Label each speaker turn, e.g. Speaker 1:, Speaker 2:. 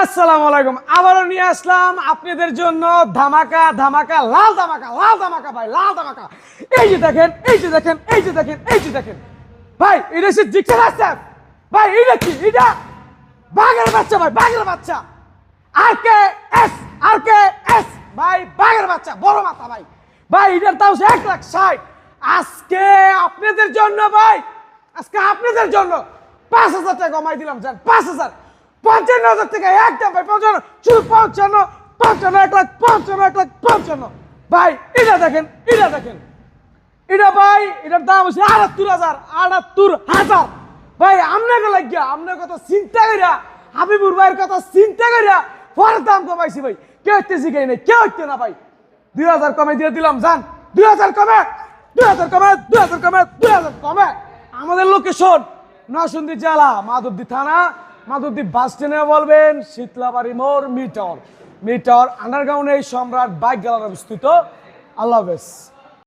Speaker 1: আসসালামু আলাইকুম। আবারও নিয়ে আসলাম আপনাদের জন্য ধামাকা ধামাকা লাল ধামাকা ভাই, লাল ধামাকা। এই যে দেখেন, এই যে দেখেন, এই যে দেখেন, এই যে দেখেন ভাই, এটা সে জিক্সার আছে ভাই। এটা কি? এটা বাঘের বাচ্চা ভাই, বাঘের বাচ্চা। আর কে এস ভাই, বাঘের বাচ্চা, বড় মাথা ভাই। ভাই এটার দাম 1,60,000। আজকে আপনাদের জন্য ভাই, আজকে আপনাদের জন্য 5,000 টাকা কমাই দিলাম। জান 5,000, 55,000 টাকা একদম ভাই। 55, শুধু 55, 1,55,000 ভাই। এটা দেখেন, এটা দেখেন, এটা ভাই, এটার দাম হচ্ছে 78,000 ভাই। আপনাকে লাগিয়া, আপনার কথা চিন্তা করিয়া, হাবিবুর ভাইয়ের কথা চিন্তা করিয়া পরের দাম কমাইছি ভাই। কেউ হইতে শিখাই নাই, কেউ হইতে না ভাই। 2,000 কমে দিয়ে দিলাম। জান 2,000 কমে, 2,000 কমে, 2,000 কমে, 2,000 কমে। আমাদের লোকেশন নরসিংদী জেলা, মাধবদী থানা, মাধবদী বাস স্ট্যান্ডে বলবেন শীতলাবাড়ি মোড়, মিটার আন্ডারগ্রাউন্ডে সম্রাট বাইক গ্যালারি অবস্থিত। আল্লাহ হাফেজ।